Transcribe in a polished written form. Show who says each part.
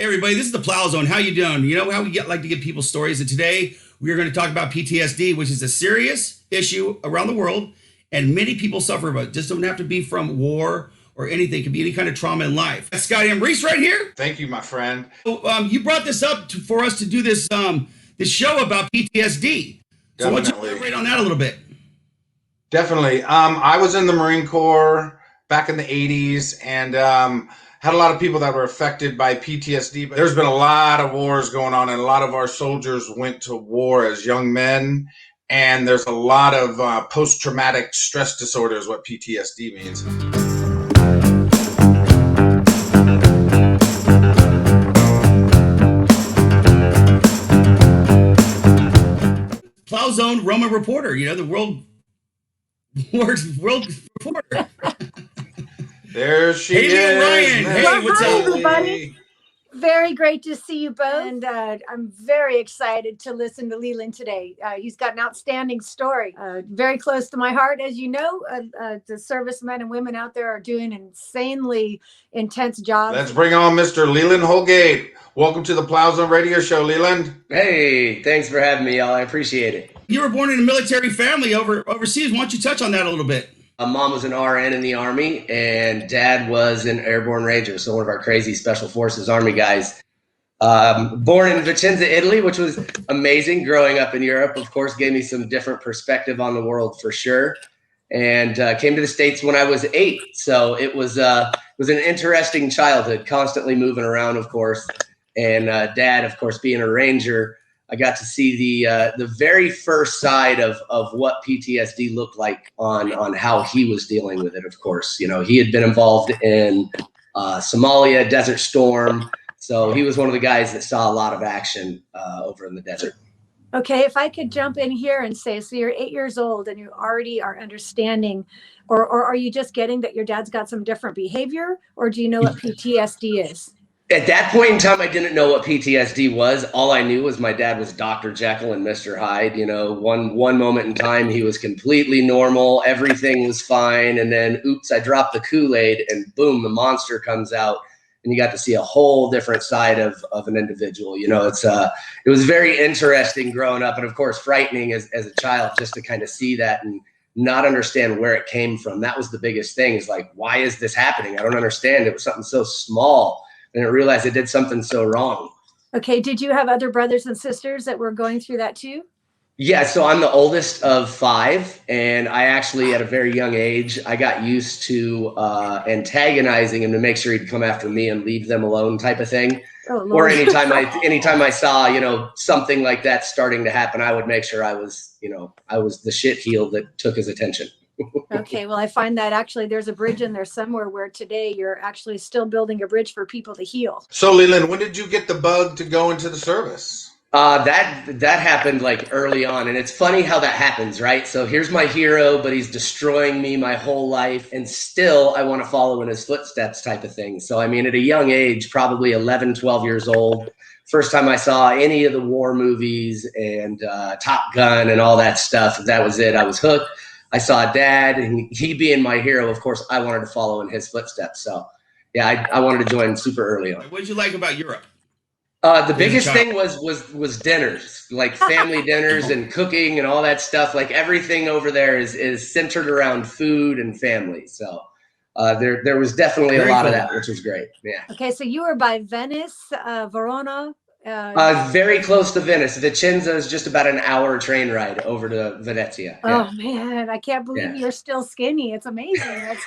Speaker 1: Hey everybody, this is the Plow Zone. How you doing? You know how like to give people stories, and today we are going to talk about PTSD, which is a serious issue around the world, and many people suffer from it. Just don't have to be from war or anything; it can be any kind of trauma in life. That's Scotty M. Reese right here.
Speaker 2: Thank you, my friend.
Speaker 1: So, you brought this up for us to do this this show about PTSD. So why don't you elaborate on that a little bit?
Speaker 2: Definitely. I was in the Marine Corps back in the 80s, and had a lot of people that were affected by PTSD. But there's been a lot of wars going on, and a lot of our soldiers went to war as young men. And there's a lot of post-traumatic stress disorder is what PTSD means.
Speaker 1: Plow Zone Roman reporter, you know, the world reporter.
Speaker 2: There she is.
Speaker 1: Ryan. Hey,
Speaker 3: Well,
Speaker 1: what's
Speaker 3: hi,
Speaker 1: up?
Speaker 3: everybody? Very great to see you both. And I'm very excited to listen to Leland today. He's got an outstanding story, very close to my heart. As you know, the servicemen and women out there are doing insanely intense jobs.
Speaker 2: Let's bring on Mr. Leland Holgate. Welcome to the Plow Zone Radio Show, Leland.
Speaker 4: Hey, thanks for having me, y'all. I appreciate it.
Speaker 1: You were born in a military family overseas. Why don't you touch on that a little bit?
Speaker 4: Mom was an RN in the Army, and Dad was an Airborne Ranger, so one of our crazy Special Forces Army guys. Born in Vicenza, Italy, which was amazing. Growing up in Europe, of course, gave me some different perspective on the world for sure. And came to the States when I was 8, so it was an interesting childhood, constantly moving around, of course. And Dad, of course, being a Ranger, I got to see the very first side of what PTSD looked like on how he was dealing with it. Of course, you know, he had been involved in Somalia, Desert Storm, so he was one of the guys that saw a lot of action over in the desert.
Speaker 3: Okay, if I could jump in here and say, so you're 8 years old and you already are understanding, or are you just getting that your dad's got some different behavior, or do you know what PTSD is?
Speaker 4: At that point in time, I didn't know what PTSD was. All I knew was my dad was Dr. Jekyll and Mr. Hyde. You know, one moment in time, he was completely normal. Everything was fine. And then, oops, I dropped the Kool-Aid and boom, the monster comes out. And you got to see a whole different side of an individual. You know, it was very interesting growing up. And of course, frightening as a child, just to kind of see that and not understand where it came from. That was the biggest thing, is like, why is this happening? I don't understand. It was something so small. And I realized I did something so wrong.
Speaker 3: Okay. Did you have other brothers and sisters that were going through that too?
Speaker 4: Yeah. So I'm the oldest of 5. And I actually, at a very young age, I got used to antagonizing him to make sure he'd come after me and leave them alone type of thing.
Speaker 3: Oh, Lord.
Speaker 4: Or anytime I saw, you know, something like that starting to happen, I would make sure I was the shit heel that took his attention.
Speaker 3: Okay, well, I find that actually there's a bridge in there somewhere where today you're actually still building a bridge for people to heal.
Speaker 2: So, Leland, when did you get the bug to go into the service?
Speaker 4: That happened like early on, and it's funny how that happens, right? So here's my hero, but he's destroying me my whole life, and still I want to follow in his footsteps type of thing. So, I mean, at a young age, probably 11, 12 years old, first time I saw any of the war movies and Top Gun and all that stuff, that was it. I was hooked. I saw Dad, and he being my hero, of course, I wanted to follow in his footsteps. So, yeah, I wanted to join super early on.
Speaker 1: What did you like about Europe?
Speaker 4: The biggest thing was dinners, like family dinners and cooking and all that stuff. Like everything over there is centered around food and family. So there was definitely a lot of that, which was great. Yeah.
Speaker 3: Okay, so you were by Venice, Verona.
Speaker 4: Very close to Venice. Vicenza is just about an hour train ride over to Venezia.
Speaker 3: Oh man, I can't believe you're still skinny. It's amazing.